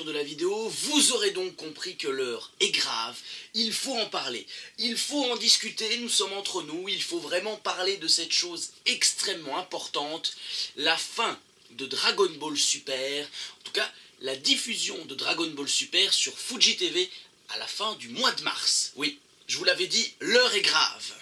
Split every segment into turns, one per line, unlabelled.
lecture de la vidéo, vous aurez donc compris que l'heure est grave, il faut en parler, il faut en discuter, nous sommes entre nous, il faut vraiment parler de cette chose extrêmement importante, la fin de Dragon Ball Super, en tout cas la diffusion de Dragon Ball Super sur Fuji TV à la fin du mois de mars. Oui, je vous l'avais dit, l'heure est grave.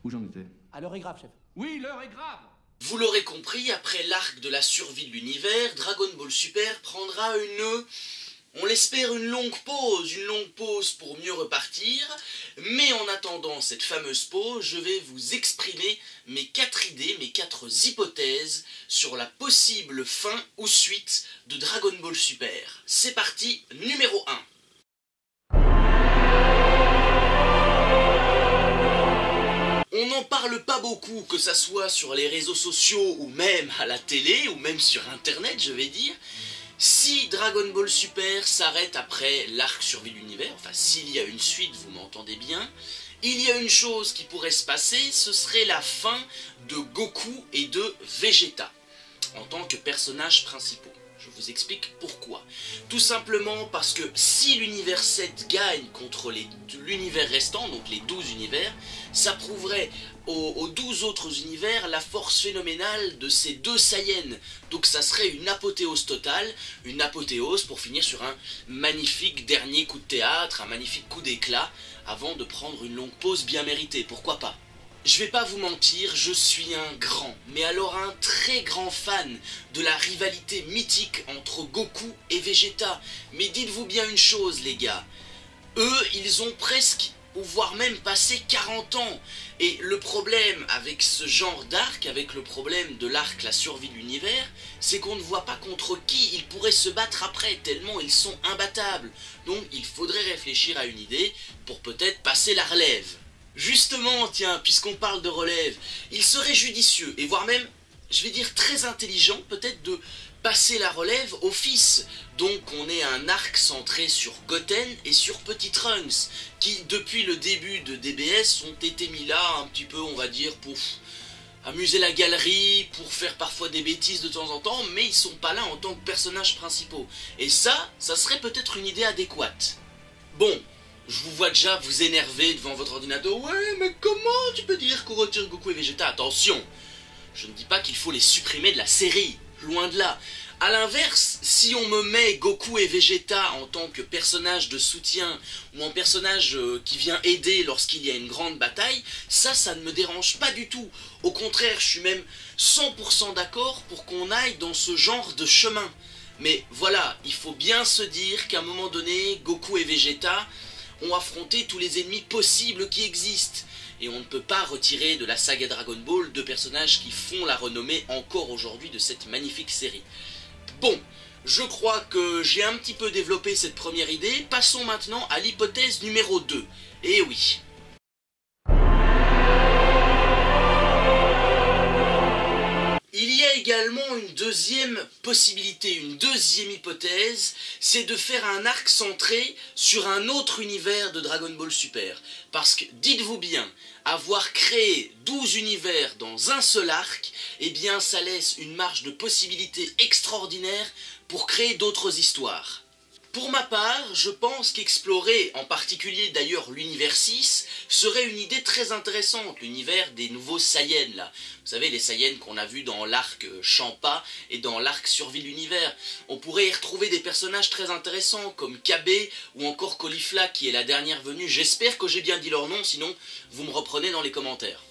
Où j'en étais?
Ah, l'heure est grave, chef.
Oui, l'heure est grave.
Vous l'aurez compris, après l'arc de la survie de l'univers, Dragon Ball Super prendra on l'espère, une longue pause pour mieux repartir, mais en attendant cette fameuse pause, je vais vous exprimer mes 4 idées, mes 4 hypothèses sur la possible fin ou suite de Dragon Ball Super. C'est parti, numéro 1. On n'en parle pas beaucoup, que ça soit sur les réseaux sociaux ou même à la télé, ou même sur internet je vais dire. Si Dragon Ball Super s'arrête après l'arc survie de l'univers, enfin s'il y a une suite, vous m'entendez bien, il y a une chose qui pourrait se passer, ce serait la fin de Goku et de Vegeta, en tant que personnages principaux. Je vous explique pourquoi. Tout simplement parce que si l'univers 7 gagne contre l'univers restant, donc les 12 univers, ça prouverait aux 12 autres univers la force phénoménale de ces 2 Saiyans. Donc ça serait une apothéose totale, une apothéose pour finir sur un magnifique dernier coup de théâtre, un magnifique coup d'éclat, avant de prendre une longue pause bien méritée, pourquoi pas. Je vais pas vous mentir, je suis un grand, mais alors un très grand fan de la rivalité mythique entre Goku et Vegeta. Mais dites-vous bien une chose les gars, eux ils ont presque, ou voire même passé 40 ans. Et le problème avec ce genre d'arc, avec le problème de l'arc la survie de l'univers, c'est qu'on ne voit pas contre qui ils pourraient se battre après, tellement ils sont imbattables. Donc il faudrait réfléchir à une idée pour peut-être passer la relève. Justement, tiens, puisqu'on parle de relève, il serait judicieux, et voire même, je vais dire très intelligent, peut-être de passer la relève au fils. Donc on ait un arc centré sur Goten et sur Petit Trunks, qui depuis le début de DBS ont été mis là un petit peu, on va dire, pour amuser la galerie, pour faire parfois des bêtises de temps en temps, mais ils sont pas là en tant que personnages principaux. Et ça serait peut-être une idée adéquate. Bon. Je vous vois déjà vous énerver devant votre ordinateur. Ouais, mais comment tu peux dire qu'on retire Goku et Vegeta? Attention, je ne dis pas qu'il faut les supprimer de la série, loin de là. A l'inverse, si on me met Goku et Vegeta en tant que personnage de soutien, ou en personnage qui vient aider lorsqu'il y a une grande bataille, ça ne me dérange pas du tout. Au contraire, je suis même 100% d'accord pour qu'on aille dans ce genre de chemin. Mais voilà, il faut bien se dire qu'à un moment donné, Goku et Vegeta ont affronté tous les ennemis possibles qui existent. Et on ne peut pas retirer de la saga Dragon Ball 2 personnages qui font la renommée encore aujourd'hui de cette magnifique série. Bon, je crois que j'ai un petit peu développé cette première idée, passons maintenant à l'hypothèse numéro 2. Et oui. Il y a également une deuxième possibilité, une deuxième hypothèse, c'est de faire un arc centré sur un autre univers de Dragon Ball Super. Parce que, dites-vous bien, avoir créé 12 univers dans un seul arc, eh bien ça laisse une marge de possibilités extraordinaire pour créer d'autres histoires. Pour ma part, je pense qu'explorer, en particulier d'ailleurs l'univers 6, serait une idée très intéressante, l'univers des nouveaux Saiyans là. Vous savez, les Saiyans qu'on a vus dans l'arc Champa et dans l'arc Survie de l'univers. On pourrait y retrouver des personnages très intéressants comme Kabé ou encore Caulifla qui est la dernière venue. J'espère que j'ai bien dit leur nom, sinon vous me reprenez dans les commentaires.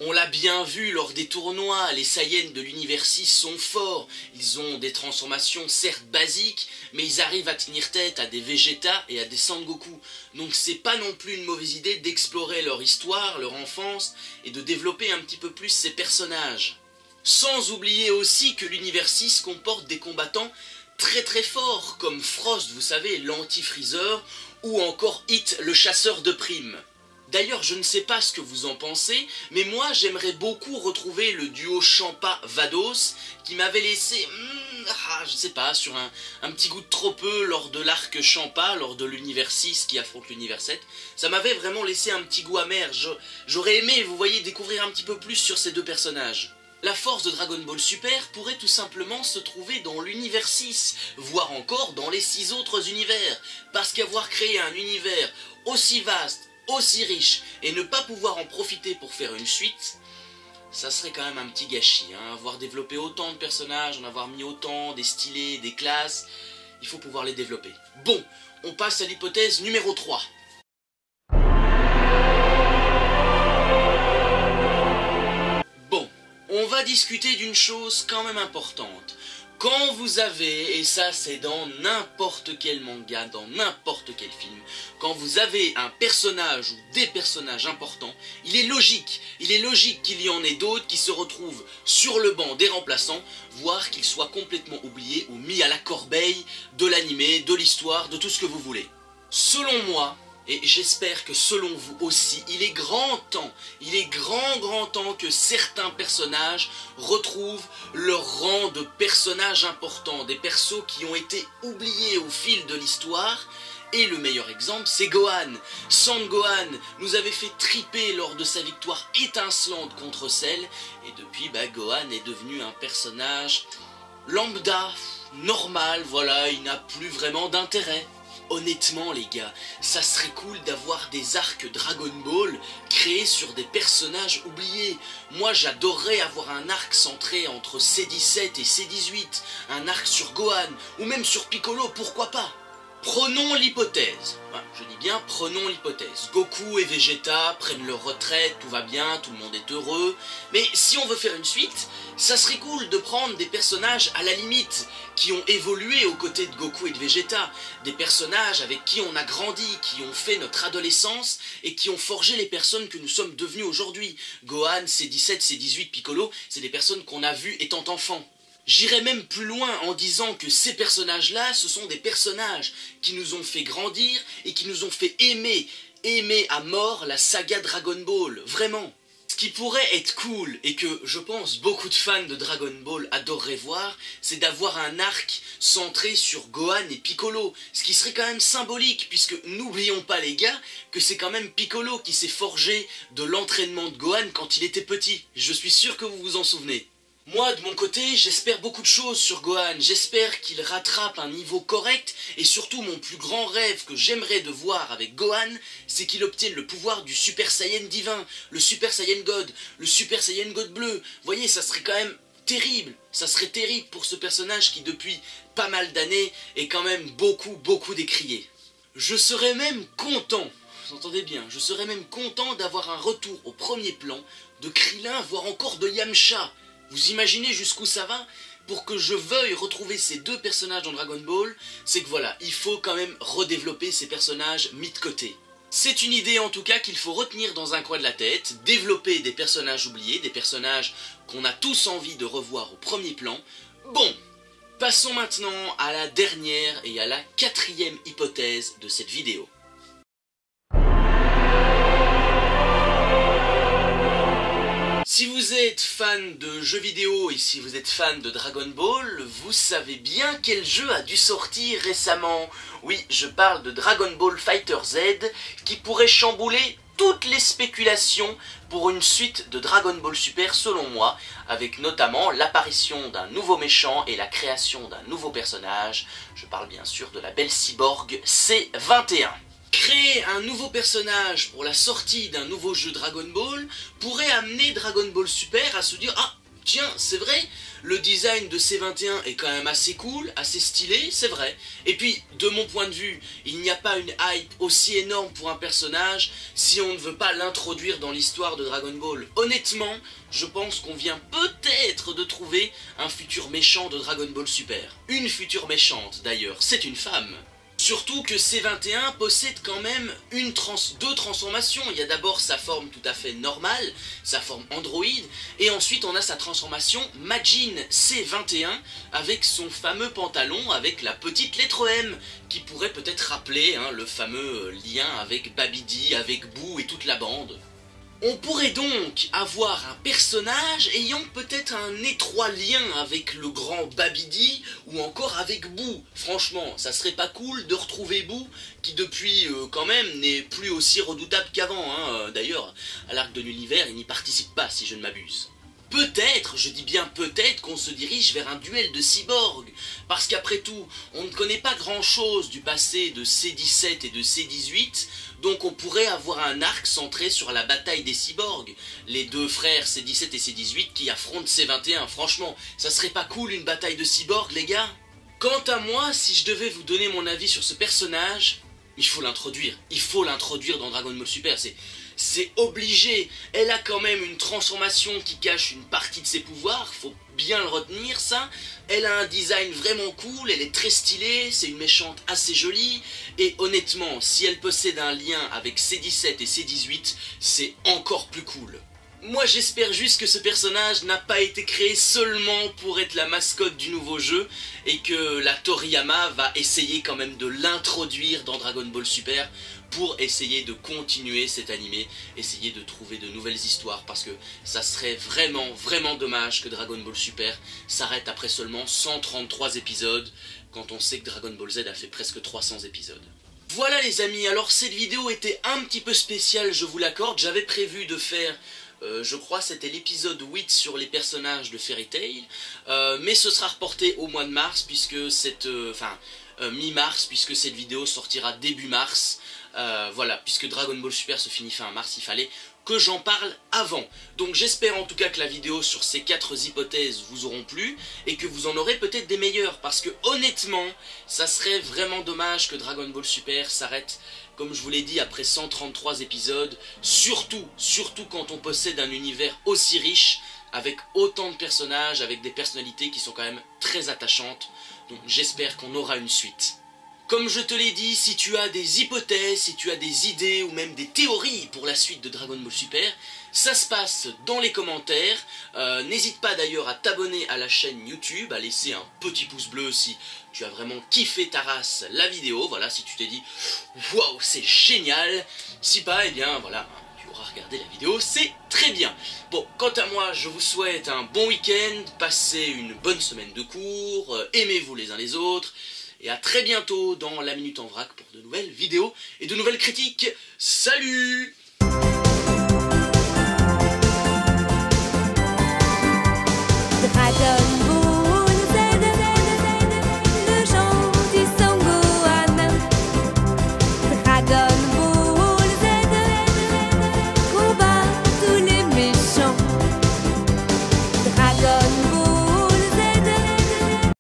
On l'a bien vu lors des tournois, les Saiyans de l'univers 6 sont forts, ils ont des transformations certes basiques, mais ils arrivent à tenir tête à des Vegeta et à des Sangoku. Donc c'est pas non plus une mauvaise idée d'explorer leur histoire, leur enfance, et de développer un petit peu plus ces personnages. Sans oublier aussi que l'univers 6 comporte des combattants très très forts, comme Frost, vous savez, l'anti-Freezer, ou encore Hit, le chasseur de primes. D'ailleurs, je ne sais pas ce que vous en pensez, mais moi j'aimerais beaucoup retrouver le duo Champa-Vados qui m'avait laissé, je sais pas, sur un petit goût de trop peu lors de l'arc Champa, lors de l'univers 6 qui affronte l'univers 7. Ça m'avait vraiment laissé un petit goût amer. J'aurais aimé, vous voyez, découvrir un petit peu plus sur ces deux personnages. La force de Dragon Ball Super pourrait tout simplement se trouver dans l'univers 6, voire encore dans les 6 autres univers, parce qu'avoir créé un univers aussi vaste, aussi riche, et ne pas pouvoir en profiter pour faire une suite, ça serait quand même un petit gâchis, hein. Avoir développé autant de personnages, en avoir mis autant, des stylés, des classes, il faut pouvoir les développer. Bon, on passe à l'hypothèse numéro 3. On va discuter d'une chose quand même importante. Quand vous avez, et ça c'est dans n'importe quel manga, dans n'importe quel film, quand vous avez un personnage ou des personnages importants, il est logique qu'il y en ait d'autres qui se retrouvent sur le banc des remplaçants, voire qu'ils soient complètement oubliés ou mis à la corbeille de l'animé, de l'histoire, de tout ce que vous voulez. Selon moi, et j'espère que selon vous aussi, il est grand temps que certains personnages retrouvent leur rang de personnages importants, des persos qui ont été oubliés au fil de l'histoire. Et le meilleur exemple, c'est Gohan. Son Gohan nous avait fait triper lors de sa victoire étincelante contre Cell, et depuis, Gohan est devenu un personnage lambda, normal, voilà, il n'a plus vraiment d'intérêt. Honnêtement les gars, ça serait cool d'avoir des arcs Dragon Ball créés sur des personnages oubliés. Moi j'adorerais avoir un arc centré entre C17 et C18, un arc sur Gohan, ou même sur Piccolo, pourquoi pas. Prenons l'hypothèse, je dis bien prenons l'hypothèse, Goku et Vegeta prennent leur retraite, tout va bien, tout le monde est heureux, mais si on veut faire une suite, ça serait cool de prendre des personnages à la limite, qui ont évolué aux côtés de Goku et de Vegeta, des personnages avec qui on a grandi, qui ont fait notre adolescence, et qui ont forgé les personnes que nous sommes devenus aujourd'hui. Gohan, C17, C18, Piccolo, c'est des personnes qu'on a vues étant enfants. J'irais même plus loin en disant que ces personnages-là, ce sont des personnages qui nous ont fait grandir et qui nous ont fait aimer à mort la saga Dragon Ball, vraiment. Ce qui pourrait être cool, et que je pense beaucoup de fans de Dragon Ball adoreraient voir, c'est d'avoir un arc centré sur Gohan et Piccolo, ce qui serait quand même symbolique, puisque n'oublions pas les gars, que c'est quand même Piccolo qui s'est forgé de l'entraînement de Gohan quand il était petit, je suis sûr que vous vous en souvenez. Moi, de mon côté, j'espère beaucoup de choses sur Gohan, j'espère qu'il rattrape un niveau correct, et surtout mon plus grand rêve que j'aimerais de voir avec Gohan, c'est qu'il obtienne le pouvoir du Super Saiyan divin, le Super Saiyan God, le Super Saiyan God bleu. Vous voyez, ça serait quand même terrible, ça serait terrible pour ce personnage qui depuis pas mal d'années est quand même beaucoup décrié. Je serais même content, vous entendez bien, je serais même content d'avoir un retour au premier plan de Krillin, voire encore de Yamcha. Vous imaginez jusqu'où ça va? Pour que je veuille retrouver ces deux personnages dans Dragon Ball, c'est que voilà, il faut quand même redévelopper ces personnages mis de côté. C'est une idée en tout cas qu'il faut retenir dans un coin de la tête, développer des personnages oubliés, des personnages qu'on a tous envie de revoir au premier plan. Bon, passons maintenant à la dernière et à la quatrième hypothèse de cette vidéo. Si vous êtes fan de jeux vidéo et si vous êtes fan de Dragon Ball, vous savez bien quel jeu a dû sortir récemment. Oui, je parle de Dragon Ball FighterZ, qui pourrait chambouler toutes les spéculations pour une suite de Dragon Ball Super selon moi, avec notamment l'apparition d'un nouveau méchant et la création d'un nouveau personnage. Je parle bien sûr de la belle cyborg C21. Créer un nouveau personnage pour la sortie d'un nouveau jeu Dragon Ball pourrait amener Dragon Ball Super à se dire « Ah, tiens, c'est vrai, le design de C21 est quand même assez cool, assez stylé, c'est vrai. » Et puis, de mon point de vue, il n'y a pas une hype aussi énorme pour un personnage si on ne veut pas l'introduire dans l'histoire de Dragon Ball. Honnêtement, je pense qu'on vient peut-être de trouver un futur méchant de Dragon Ball Super. Une future méchante, d'ailleurs, c'est une femme. Surtout que C21 possède quand même deux transformations. Il y a d'abord sa forme tout à fait normale, sa forme androïde, et ensuite on a sa transformation Majin C21 avec son fameux pantalon avec la petite lettre M, qui pourrait peut-être rappeler le fameux lien avec Babidi, avec Boo et toute la bande. On pourrait donc avoir un personnage ayant peut-être un étroit lien avec le grand Babidi ou encore avec Boo. Franchement, ça serait pas cool de retrouver Boo qui depuis quand même n'est plus aussi redoutable qu'avant. D'ailleurs, à l'arc de l'univers, il n'y participe pas si je ne m'abuse. peut-être, je dis bien peut-être, qu'on se dirige vers un duel de cyborgs. Parce qu'après tout, on ne connaît pas grand-chose du passé de C-17 et de C-18, donc on pourrait avoir un arc centré sur la bataille des cyborgs. Les deux frères C-17 et C-18 qui affrontent C-21. Franchement, ça serait pas cool une bataille de cyborgs, les gars? Quant à moi, si je devais vous donner mon avis sur ce personnage, il faut l'introduire. Il faut l'introduire dans Dragon Ball Super, c'est obligé. Elle a quand même une transformation qui cache une partie de ses pouvoirs, faut bien le retenir ça. Elle a un design vraiment cool, elle est très stylée, c'est une méchante assez jolie. Et honnêtement, si elle possède un lien avec C-17 et C-18, c'est encore plus cool. Moi j'espère juste que ce personnage n'a pas été créé seulement pour être la mascotte du nouveau jeu et que la Toriyama va essayer quand même de l'introduire dans Dragon Ball Super pour essayer de continuer cet animé, essayer de trouver de nouvelles histoires parce que ça serait vraiment dommage que Dragon Ball Super s'arrête après seulement 133 épisodes quand on sait que Dragon Ball Z a fait presque 300 épisodes. Voilà les amis, alors cette vidéo était un petit peu spéciale, je vous l'accorde, j'avais prévu de faire... je crois c'était l'épisode 8 sur les personnages de Fairy Tail, mais ce sera reporté au mois de mars, puisque cette... mi-mars, puisque cette vidéo sortira début mars. Voilà, puisque Dragon Ball Super se finit fin mars, il fallait que j'en parle avant. Donc j'espère en tout cas que la vidéo sur ces 4 hypothèses vous auront plu, et que vous en aurez peut-être des meilleures, parce que honnêtement, ça serait vraiment dommage que Dragon Ball Super s'arrête, comme je vous l'ai dit, après 133 épisodes, surtout quand on possède un univers aussi riche, avec autant de personnages, avec des personnalités qui sont quand même très attachantes. Donc j'espère qu'on aura une suite. Comme je te l'ai dit, si tu as des hypothèses, si tu as des idées ou même des théories pour la suite de Dragon Ball Super, ça se passe dans les commentaires. N'hésite pas d'ailleurs à t'abonner à la chaîne YouTube, à laisser un petit pouce bleu si tu as vraiment kiffé ta race la vidéo. Voilà, si tu t'es dit « Waouh, c'est génial !» Si pas, eh bien voilà, tu auras regardé la vidéo, c'est très bien. Bon, quant à moi, je vous souhaite un bon week-end, passez une bonne semaine de cours, aimez-vous les uns les autres, et à très bientôt dans la Minute en Vrac pour de nouvelles vidéos et de nouvelles critiques. Salut!